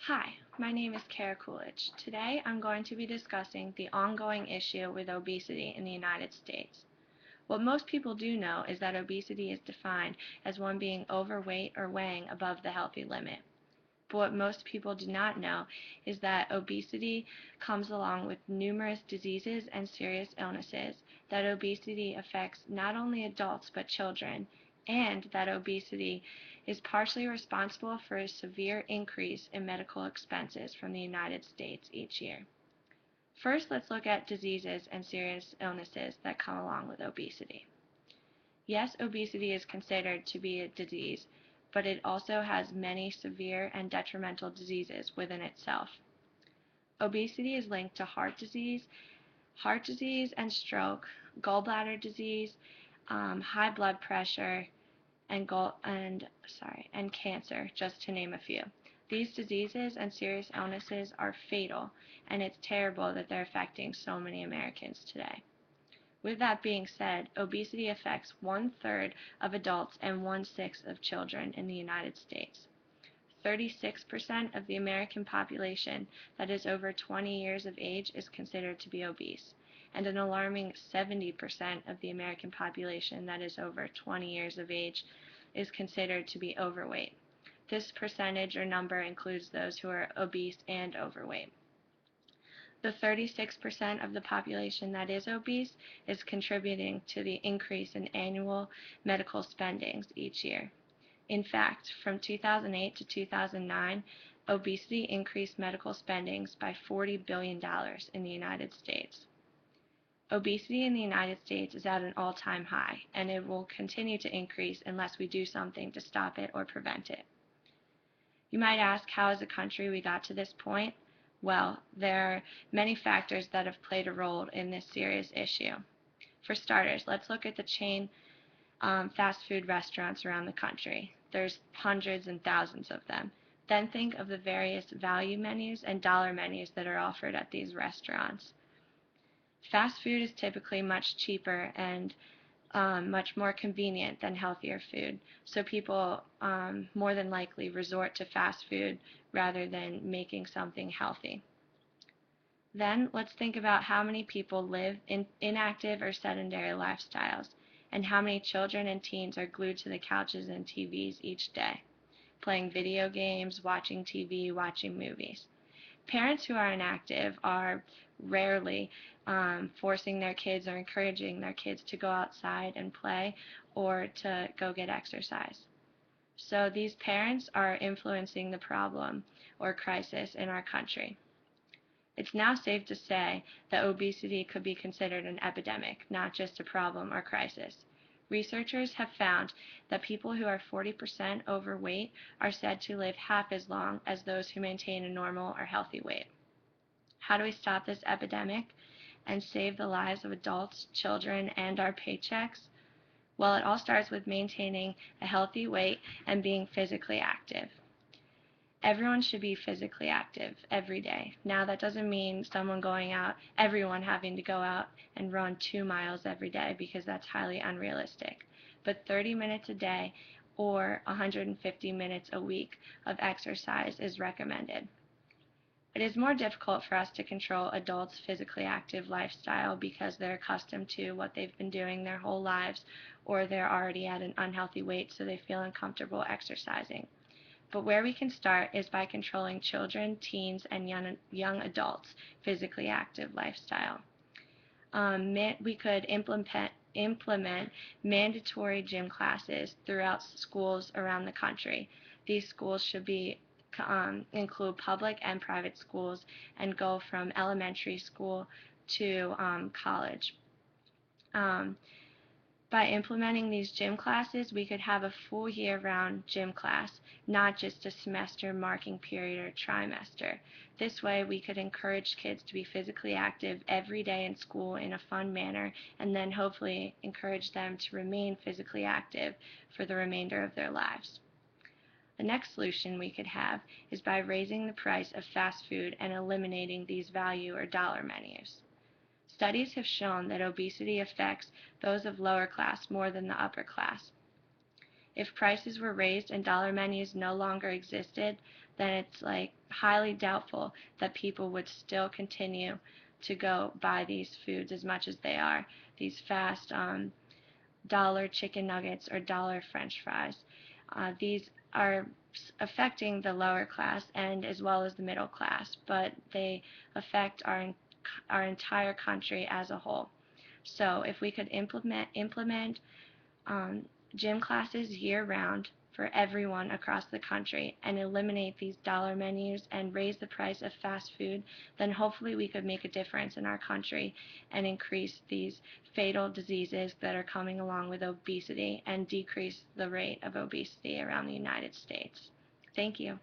Hi, my name is Kara Coolidge. Today I'm going to be discussing the ongoing issue with obesity in the United States. What most people do know is that obesity is defined as one being overweight or weighing above the healthy limit. But what most people do not know is that obesity comes along with numerous diseases and serious illnesses, that obesity affects not only adults but children, and that obesity is partially responsible for a severe increase in medical expenses from the United States each year. First, let's look at diseases and serious illnesses that come along with obesity. Yes, obesity is considered to be a disease, but it also has many severe and detrimental diseases within itself. Obesity is linked to heart disease and stroke, gallbladder disease, high blood pressure, and cancer, just to name a few. These diseases and serious illnesses are fatal, and it's terrible that they're affecting so many Americans today. With that being said, obesity affects 1/3 of adults and 1/6 of children in the United States. 36% of the American population that is over 20 years of age is considered to be obese, and an alarming 70% of the American population that is over 20 years of age is considered to be overweight. This percentage or number includes those who are obese and overweight. The 36% of the population that is obese is contributing to the increase in annual medical spendings each year. In fact, from 2008 to 2009, obesity increased medical spendings by $40 billion in the United States. Obesity in the United States is at an all-time high, and it will continue to increase unless we do something to stop it or prevent it. You might ask, how as a country we got to this point? Well, there are many factors that have played a role in this serious issue. For starters, let's look at the chain fast food restaurants around the country. There's hundreds and thousands of them. Then think of the various value menus and dollar menus that are offered at these restaurants. Fast food is typically much cheaper and much more convenient than healthier food, so people more than likely resort to fast food rather than making something healthy. Then let's think about how many people live in inactive or sedentary lifestyles, and how many children and teens are glued to the couches and TVs each day, playing video games, watching TV, watching movies. Parents who are inactive are rarely forcing their kids or encouraging their kids to go outside and play or to go get exercise. So these parents are influencing the problem or crisis in our country. It's now safe to say that obesity could be considered an epidemic, not just a problem or crisis. Researchers have found that people who are 40% overweight are said to live half as long as those who maintain a normal or healthy weight. How do we stop this epidemic and save the lives of adults, children, and our paychecks? Well, it all starts with maintaining a healthy weight and being physically active. Everyone should be physically active every day. Now, that doesn't mean everyone having to go out and run 2 miles every day, because that's highly unrealistic. But 30 minutes a day or 150 minutes a week of exercise is recommended. It is more difficult for us to control adults' physically active lifestyle because they're accustomed to what they've been doing their whole lives, or they're already at an unhealthy weight, so they feel uncomfortable exercising. But where we can start is by controlling children, teens, and young adults' physically active lifestyle. We could implement mandatory gym classes throughout schools around the country. These schools should include public and private schools and go from elementary school to college. By implementing these gym classes, we could have a full year-round gym class, not just a semester marking period or trimester. This way, we could encourage kids to be physically active every day in school in a fun manner, and then hopefully encourage them to remain physically active for the remainder of their lives. The next solution we could have is by raising the price of fast food and eliminating these value or dollar menus. Studies have shown that obesity affects those of lower class more than the upper class. If prices were raised and dollar menus no longer existed, then it's like highly doubtful that people would still continue to go buy these foods as much as they are, these fast dollar chicken nuggets or dollar french fries. These are affecting the lower class and as well as the middle class, but they affect our entire country as a whole. So if we could implement um, gym classes year-round for everyone across the country and eliminate these dollar menus and raise the price of fast food, then hopefully we could make a difference in our country and increase these fatal diseases that are coming along with obesity and decrease the rate of obesity around the United States. Thank you.